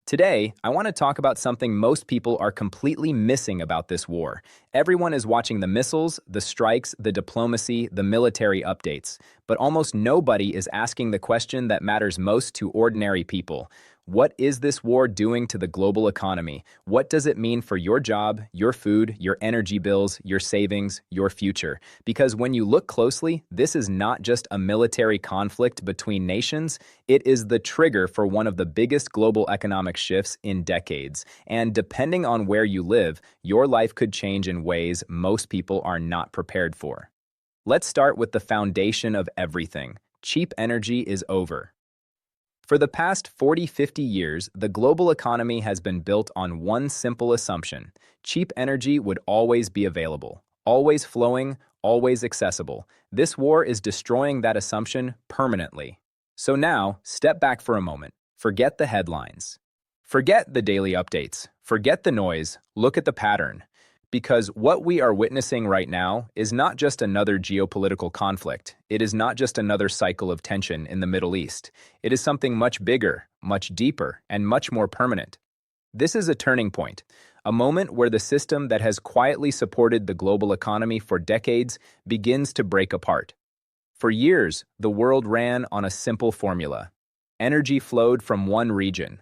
Today, I want to talk about something most people are completely missing about this war. Everyone is watching the missiles, the strikes, the diplomacy, the military updates, but almost nobody is asking the question that matters most to ordinary people. What is this war doing to the global economy? What does it mean for your job, your food, your energy bills, your savings, your future? Because when you look closely, this is not just a military conflict between nations, it is the trigger for one of the biggest global economic shifts in decades. And depending on where you live, your life could change in ways most people are not prepared for. Let's start with the foundation of everything. Cheap energy is over. For the past 40-50 years, the global economy has been built on one simple assumption. Cheap energy would always be available, always flowing, always accessible. This war is destroying that assumption permanently. So now, step back for a moment. Forget the headlines. Forget the daily updates. Forget the noise. Look at the pattern. Because what we are witnessing right now is not just another geopolitical conflict. It is not just another cycle of tension in the Middle East. It is something much bigger, much deeper, and much more permanent. This is a turning point, a moment where the system that has quietly supported the global economy for decades begins to break apart. For years, the world ran on a simple formula. Energy flowed from one region.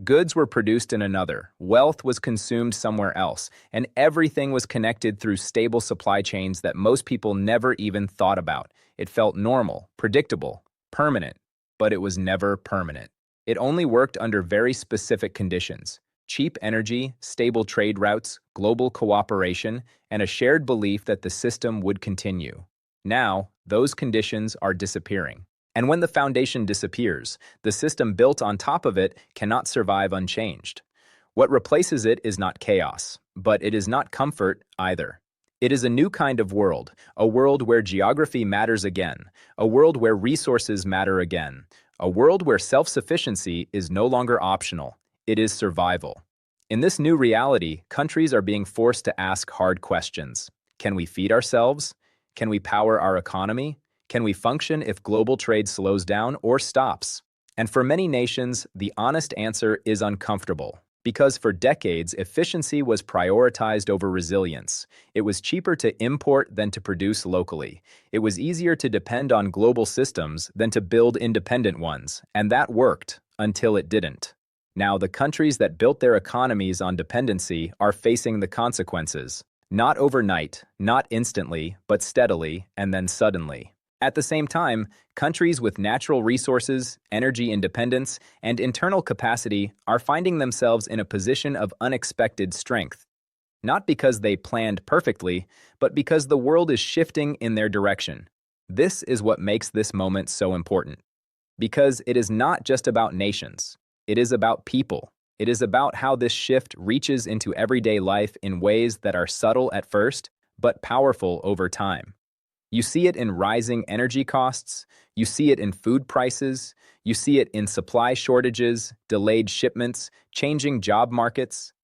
Goods were produced in another, wealth was consumed somewhere else, and everything was connected through stable supply chains that most people never even thought about. It felt normal, predictable, permanent, but it was never permanent. It only worked under very specific conditions: cheap energy, stable trade routes, global cooperation, and a shared belief that the system would continue. Now, those conditions are disappearing. And when the foundation disappears, the system built on top of it cannot survive unchanged. What replaces it is not chaos, but it is not comfort either. It is a new kind of world, a world where geography matters again, a world where resources matter again, a world where self-sufficiency is no longer optional. It is survival. In this new reality, countries are being forced to ask hard questions. Can we feed ourselves? Can we power our economy? Can we function if global trade slows down or stops? And for many nations, the honest answer is uncomfortable. Because for decades, efficiency was prioritized over resilience. It was cheaper to import than to produce locally. It was easier to depend on global systems than to build independent ones. And that worked until it didn't. Now, the countries that built their economies on dependency are facing the consequences. Not overnight, not instantly, but steadily, and then suddenly. At the same time, countries with natural resources, energy independence, and internal capacity are finding themselves in a position of unexpected strength. Not because they planned perfectly, but because the world is shifting in their direction. This is what makes this moment so important. Because it is not just about nations. It is about people. It is about how this shift reaches into everyday life in ways that are subtle at first, but powerful over time. You see it in rising energy costs, you see it in food prices, you see it in supply shortages, delayed shipments, changing job markets.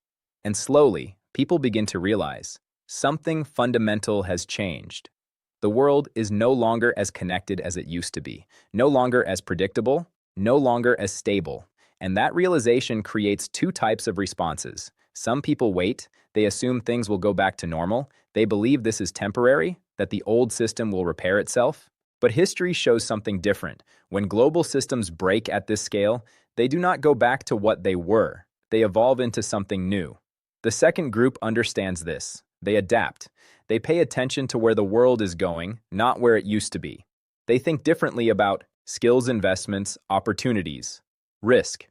And slowly, people begin to realize something fundamental has changed. The world is no longer as connected as it used to be, no longer as predictable, no longer as stable. And that realization creates two types of responses. Some people wait, they assume things will go back to normal, they believe this is temporary, that the old system will repair itself. But history shows something different. When global systems break at this scale, they do not go back to what they were. They evolve into something new. The second group understands this. They adapt. They pay attention to where the world is going, not where it used to be. They think differently about skills investments, opportunities, risk.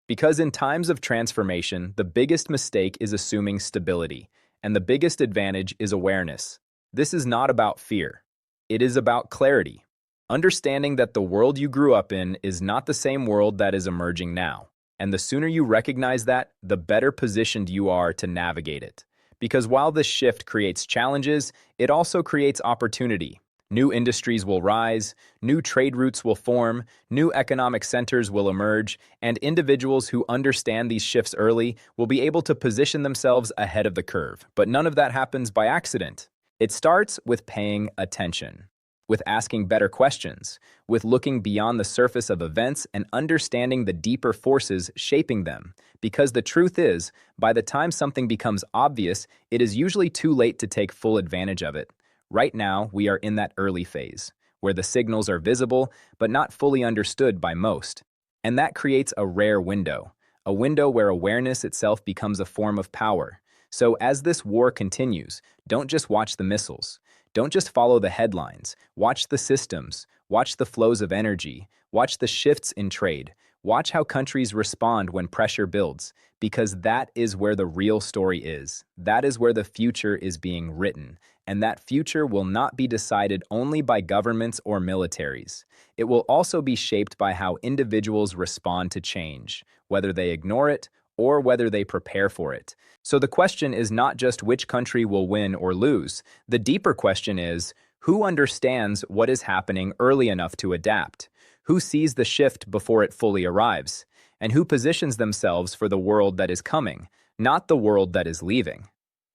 Because in times of transformation, the biggest mistake is assuming stability, and the biggest advantage is awareness. This is not about fear. It is about clarity. Understanding that the world you grew up in is not the same world that is emerging now. And the sooner you recognize that, the better positioned you are to navigate it. Because while this shift creates challenges, it also creates opportunity. New industries will rise, new trade routes will form, new economic centers will emerge, and individuals who understand these shifts early will be able to position themselves ahead of the curve. But none of that happens by accident. It starts with paying attention. with asking better questions, with looking beyond the surface of events and understanding the deeper forces shaping them. Because the truth is, by the time something becomes obvious, it is usually too late to take full advantage of it. Right now, we are in that early phase, where the signals are visible but not fully understood by most. And that creates a rare window, a window where awareness itself becomes a form of power. So as this war continues, don't just watch the missiles. Don't just follow the headlines. Watch the systems. Watch the flows of energy. Watch the shifts in trade. Watch how countries respond when pressure builds, because that is where the real story is. That is where the future is being written, and that future will not be decided only by governments or militaries. It will also be shaped by how individuals respond to change, whether they ignore it or whether they prepare for it. So the question is not just which country will win or lose. The deeper question is, who understands what is happening early enough to adapt? Who sees the shift before it fully arrives? And who positions themselves for the world that is coming, not the world that is leaving?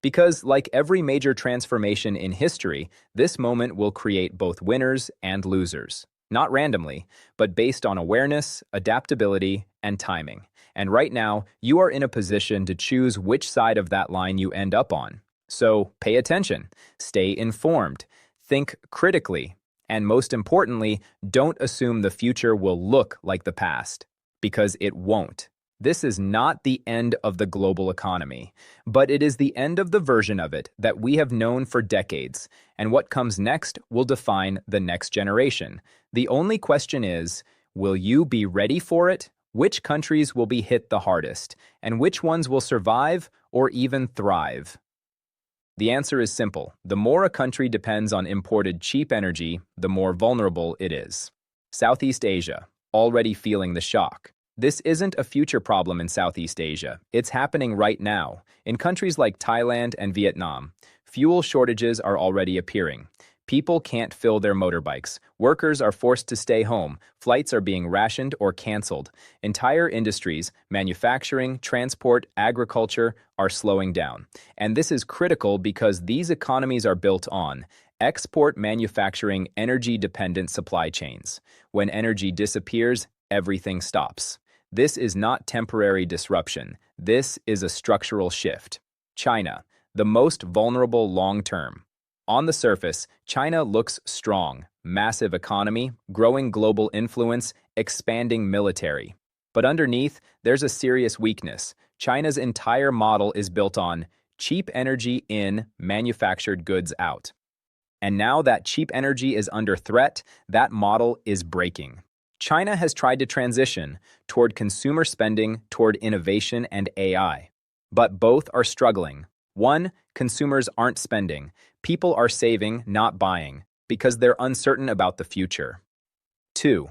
Because, like every major transformation in history, this moment will create both winners and losers. Not randomly, but based on awareness, adaptability, and timing. And right now, you are in a position to choose which side of that line you end up on. So pay attention, stay informed, think critically, and most importantly, don't assume the future will look like the past, because it won't. This is not the end of the global economy, but it is the end of the version of it that we have known for decades, and what comes next will define the next generation. The only question is, will you be ready for it? Which countries will be hit the hardest, and which ones will survive or even thrive? The answer is simple. The more a country depends on imported cheap energy, the more vulnerable it is. Southeast Asia, already feeling the shock. This isn't a future problem in Southeast Asia. It's happening right now. In countries like Thailand and Vietnam, fuel shortages are already appearing. People can't fill their motorbikes. Workers are forced to stay home. Flights are being rationed or canceled. Entire industries, manufacturing, transport, agriculture, are slowing down. And this is critical because these economies are built on export manufacturing energy-dependent supply chains. When energy disappears, everything stops. This is not temporary disruption. This is a structural shift. China, the most vulnerable long-term. On the surface, China looks strong, massive economy, growing global influence, expanding military. But underneath, there's a serious weakness. China's entire model is built on cheap energy in, manufactured goods out. And now that cheap energy is under threat, that model is breaking. China has tried to transition toward consumer spending, toward innovation and AI. But both are struggling. One, consumers aren't spending. People are saving, not buying, because they're uncertain about the future. Two,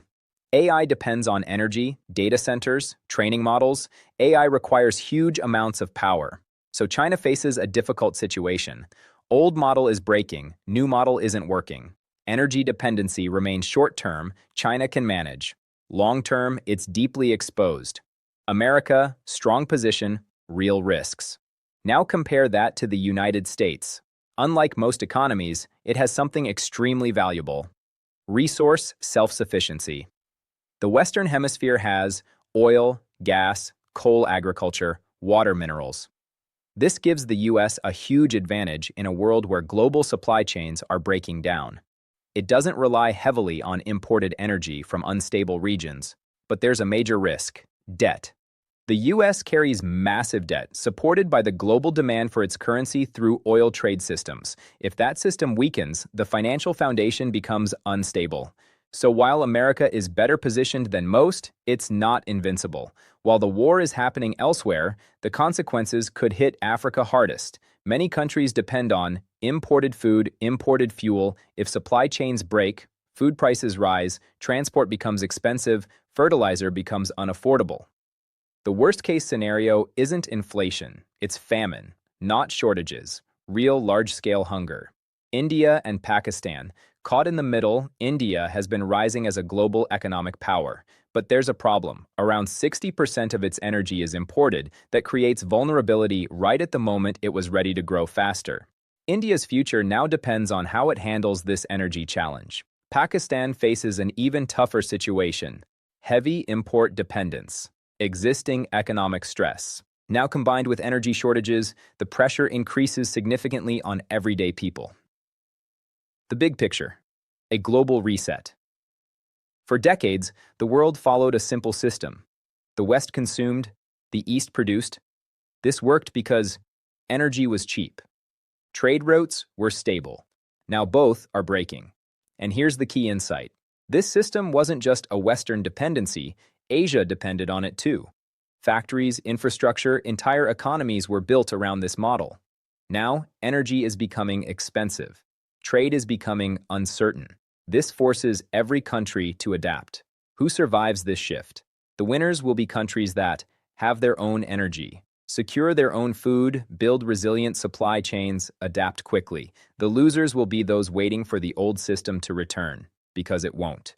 AI depends on energy, data centers, training models. AI requires huge amounts of power. So China faces a difficult situation. Old model is breaking, new model isn't working. Energy dependency remains short-term, China can manage. Long-term, it's deeply exposed. America, strong position, real risks. Now compare that to the United States. Unlike most economies, it has something extremely valuable: resource self-sufficiency. The Western Hemisphere has oil, gas, coal agriculture, water minerals. This gives the US a huge advantage in a world where global supply chains are breaking down. It doesn't rely heavily on imported energy from unstable regions, but there's a major risk: debt. The US carries massive debt, supported by the global demand for its currency through oil trade systems. If that system weakens, the financial foundation becomes unstable. So while America is better positioned than most, it's not invincible. While the war is happening elsewhere, the consequences could hit Africa hardest. Many countries depend on imported food, imported fuel. If supply chains break, food prices rise, transport becomes expensive, fertilizer becomes unaffordable. The worst-case scenario isn't inflation, it's famine, not shortages, real large-scale hunger. India and Pakistan. Caught in the middle, India has been rising as a global economic power. But there's a problem. Around 60% of its energy is imported. That creates vulnerability right at the moment it was ready to grow faster. India's future now depends on how it handles this energy challenge. Pakistan faces an even tougher situation: heavy import dependence, existing economic stress. Now combined with energy shortages, the pressure increases significantly on everyday people. The big picture: a global reset. For decades, the world followed a simple system. The West consumed, the East produced. This worked because energy was cheap. Trade routes were stable. Now both are breaking. And here's the key insight: this system wasn't just a Western dependency, Asia depended on it too. Factories, infrastructure, entire economies were built around this model. Now, energy is becoming expensive. Trade is becoming uncertain. This forces every country to adapt. Who survives this shift? The winners will be countries that have their own energy, secure their own food, build resilient supply chains, adapt quickly. The losers will be those waiting for the old system to return, because it won't.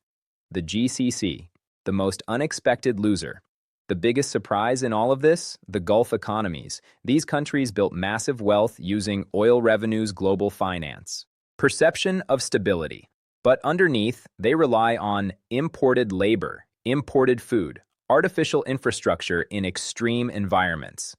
The GCC, the most unexpected loser. The biggest surprise in all of this? The Gulf economies. These countries built massive wealth using oil revenues, global finance. Perception of stability. But underneath, they rely on imported labor, imported food, artificial infrastructure in extreme environments.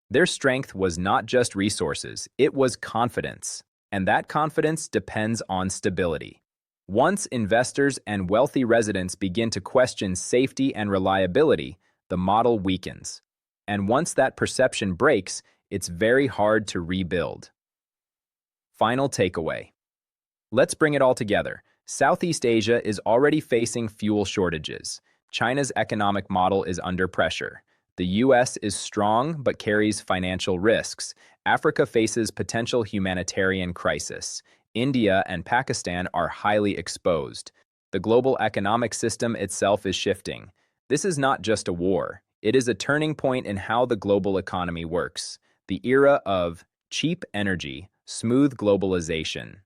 Their strength was not just resources, it was confidence. And that confidence depends on stability. Once investors and wealthy residents begin to question safety and reliability, the model weakens. And once that perception breaks, it's very hard to rebuild. Final takeaway. Let's bring it all together. Southeast Asia is already facing fuel shortages. China's economic model is under pressure. The US is strong but carries financial risks. Africa faces potential humanitarian crisis. India and Pakistan are highly exposed. The global economic system itself is shifting. This is not just a war. It is a turning point in how the global economy works. The era of cheap energy, smooth globalization,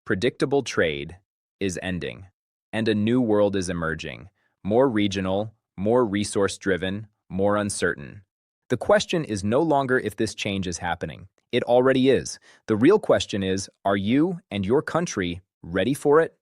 predictable trade is ending, and a new world is emerging. More regional, more resource-driven, more uncertain. The question is no longer if this change is happening. It already is. The real question is, are you and your country ready for it?